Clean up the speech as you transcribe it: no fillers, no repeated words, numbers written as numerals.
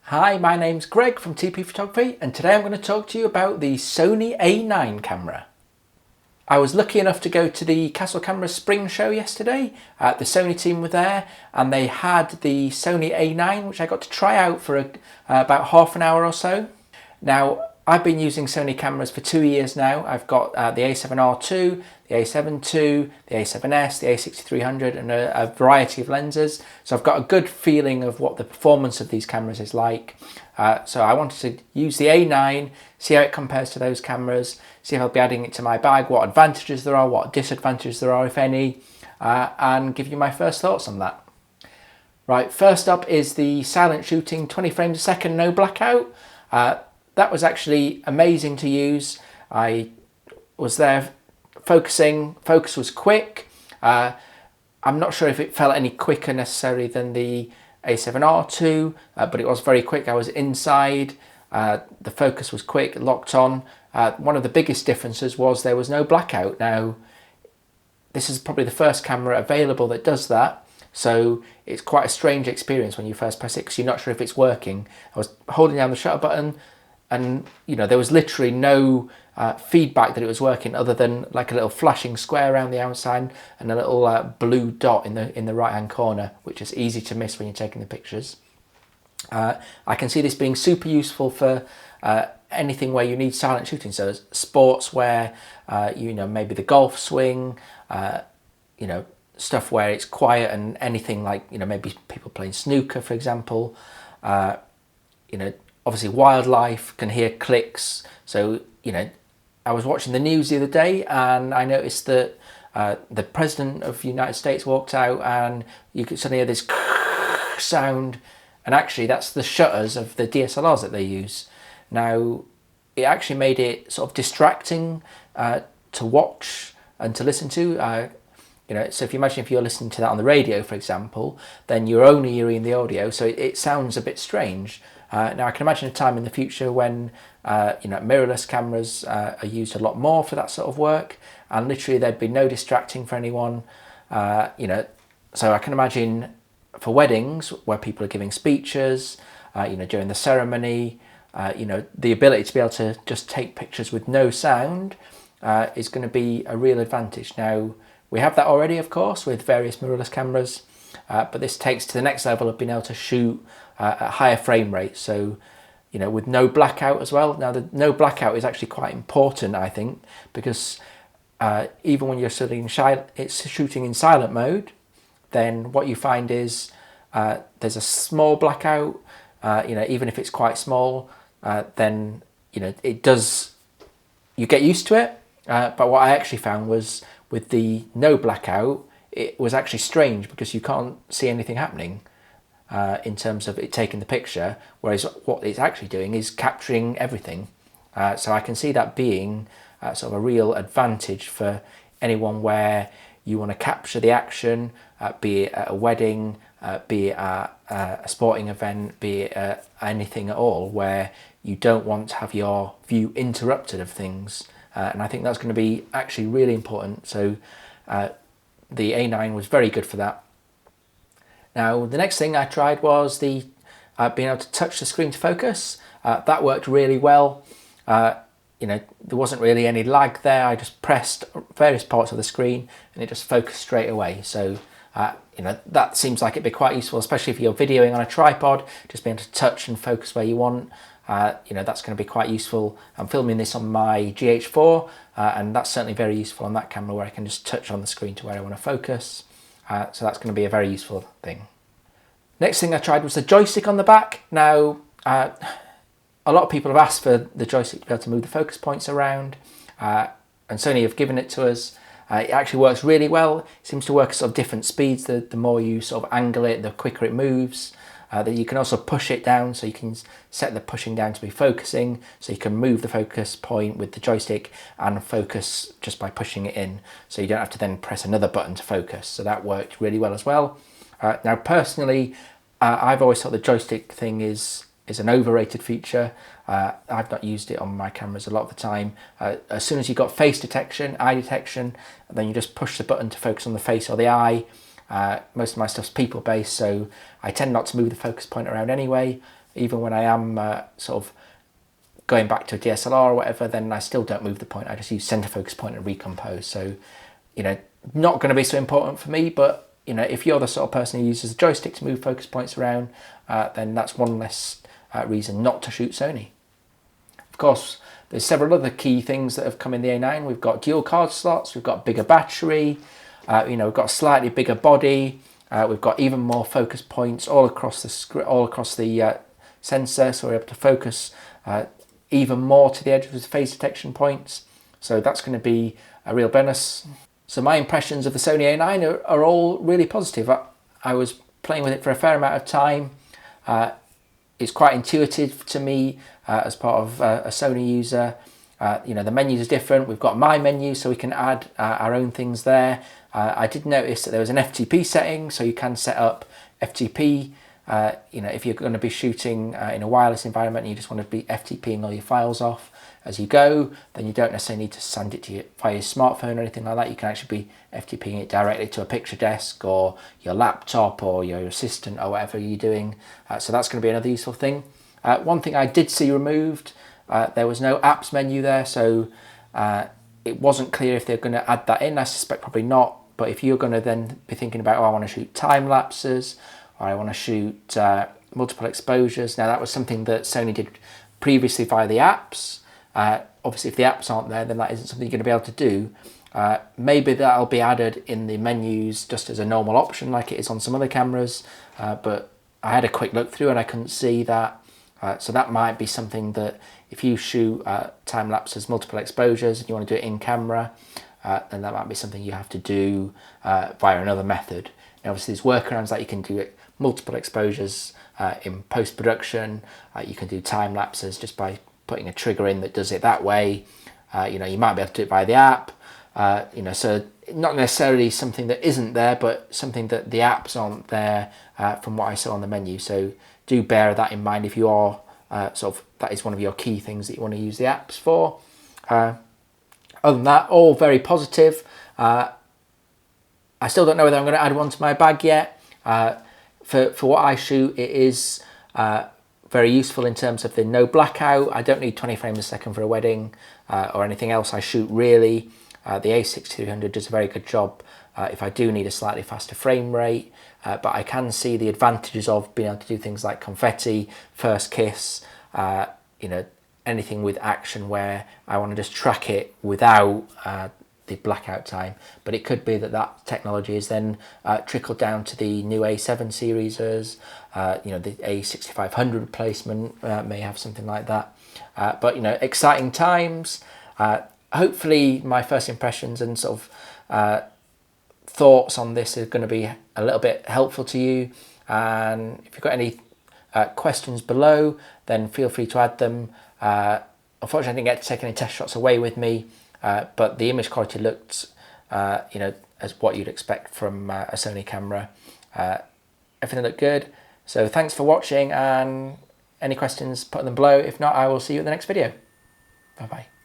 Hi, my name's Greg from TP Photography, and today I'm going to talk to you about the Sony A9 camera. I was lucky enough to go to the Castle Camera Spring Show yesterday. The Sony team were there and they had the Sony A9, which I got to try out for about half an hour or so. Now, I've been using Sony cameras for 2 years now. I've got the A7R II, the A7 II, the A7S, the A6300 and a variety of lenses. So I've got a good feeling of what the performance of these cameras is like. So I wanted to use the A9, see how it compares to those cameras, see if I'll be adding it to my bag, what advantages there are, what disadvantages there are, if any, and give you my first thoughts on that. Right, first up is the silent shooting 20 frames a second, no blackout. That was actually amazing to use. I was there focusing, focus was quick. I'm not sure if it felt any quicker necessarily than the A7R II, but it was very quick. I was inside, the focus was quick, locked on. One of the biggest differences was there was no blackout. Now, this is probably the first camera available that does that. So it's quite a strange experience when you first press it because you're not sure if it's working. I was holding down the shutter button and there was literally no feedback that it was working other than like a little flashing square around the outside and a little blue dot in the right hand corner, which is easy to miss when you're taking the pictures. I can see this being super useful for anything where you need silent shooting, so sports where maybe the golf swing, stuff where it's quiet, and anything like maybe people playing snooker, for example. Obviously wildlife can hear clicks, so I was watching the news the other day and I noticed that the President of the United States walked out and you could suddenly hear this sound, and actually that's the shutters of the DSLRs that they use. Now, it actually made it sort of distracting to watch and to listen to. So if you imagine if you're listening to that on the radio, for example, then you're only hearing the audio, so it sounds a bit strange. Now, I can imagine a time in the future when mirrorless cameras are used a lot more for that sort of work, and literally there'd be no distracting for anyone. So I can imagine for weddings where people are giving speeches, during the ceremony, the ability to be able to just take pictures with no sound is going to be a real advantage. Now, we have that already, of course, with various mirrorless cameras, but this takes to the next level of being able to shoot at higher frame rates. So, with no blackout as well. Now, the no blackout is actually quite important, I think, because even when you're shooting in silent mode, then what you find is there's a small blackout. Even if it's quite small, then it does. You get used to it. But what I actually found was with the no blackout, it was actually strange because you can't see anything happening in terms of it taking the picture, whereas what it's actually doing is capturing everything. So I can see that being sort of a real advantage for anyone where you want to capture the action, be it at a wedding, be it at a sporting event, be it at anything at all, where you don't want to have your view interrupted of things. And I think that's going to be actually really important. So the A9 was very good for that. Now, the next thing I tried was the being able to touch the screen to focus. That worked really well. There wasn't really any lag there. I just pressed various parts of the screen and it just focused straight away. So, that seems like it'd be quite useful, especially if you're videoing on a tripod, just being able to touch and focus where you want. That's going to be quite useful. I'm filming this on my GH4 and that's certainly very useful on that camera where I can just touch on the screen to where I want to focus. So that's going to be a very useful thing. Next thing I tried was the joystick on the back. Now, a lot of people have asked for the joystick to be able to move the focus points around, and Sony have given it to us. It actually works really well. It seems to work at sort of different speeds. The more you sort of angle it, the quicker it moves. That you can also push it down, so you can set the pushing down to be focusing, so you can move the focus point with the joystick and focus just by pushing it in, so you don't have to then press another button to focus. So that worked really well as well. Now, personally, I've always thought the joystick thing is an overrated feature. I've not used it on my cameras a lot of the time. As soon as you've got face detection, eye detection, then you just push the button to focus on the face or the eye. Most of my stuff's people based, so I tend not to move the focus point around anyway. even when I am sort of going back to a DSLR or whatever, then I still don't move the point. I just use center focus point and recompose. So, you know, not going to be so important for me, but, you know, if you're the sort of person who uses a joystick to move focus points around, then that's one less reason not to shoot Sony. Of course, there's several other key things that have come in the A9. We've got dual card slots, we've got bigger battery, you know, we've got a slightly bigger body, we've got even more focus points all across the sensor, so we're able to focus even more to the edge of the phase detection points. So that's going to be a real bonus. So my impressions of the Sony A9 are all really positive. I was playing with it for a fair amount of time. It's quite intuitive to me as part of a Sony user. You know, the menus are different. We've got my menu, so we can add our own things there. I did notice that there was an FTP setting, so you can set up FTP. You know, if you're going to be shooting in a wireless environment and you just want to be FTPing all your files off as you go, then you don't necessarily need to send it to you via your smartphone or anything like that. You can actually be FTPing it directly to a picture desk or your laptop or your assistant or whatever you're doing. So that's going to be another useful thing. One thing I did see removed, there was no apps menu there, so it wasn't clear if they're going to add that in. I suspect probably not, but if you're going to then be thinking about, oh, I want to shoot time lapses, or I want to shoot multiple exposures. Now that was something that Sony did previously via the apps. Obviously if the apps aren't there, then that isn't something you're going to be able to do. Maybe that'll be added in the menus just as a normal option like it is on some other cameras, but I had a quick look through and I couldn't see that. So that might be something that if you shoot time lapses, multiple exposures, and you want to do it in camera, then that might be something you have to do via another method. Now, obviously there's workarounds that you can do it multiple exposures in post-production. You can do time lapses just by putting a trigger in that does it that way. You know, you might be able to do it via the app. You know, so not necessarily something that isn't there, but something that the apps aren't there from what I saw on the menu. So do bear that in mind if you are sort of, that is one of your key things that you want to use the apps for. Other than that, all very positive. I still don't know whether I'm going to add one to my bag yet. For what I shoot, it is very useful in terms of the no blackout. I don't need 20 frames a second for a wedding or anything else I shoot really. The A6300 does a very good job if I do need a slightly faster frame rate, but I can see the advantages of being able to do things like confetti, first kiss, you know, anything with action where I want to just track it without the blackout time. But it could be that that technology is then trickled down to the new A7 series. You know, the A6500 replacement may have something like that. But you know, exciting times. Hopefully my first impressions and sort of thoughts on this are going to be a little bit helpful to you. And if you've got any questions below, then feel free to add them. Unfortunately, I didn't get to take any test shots away with me, but the image quality looked, you know, as what you'd expect from a Sony camera. Everything looked good. So thanks for watching, and any questions, put them below. If not, I will see you in the next video. Bye-bye.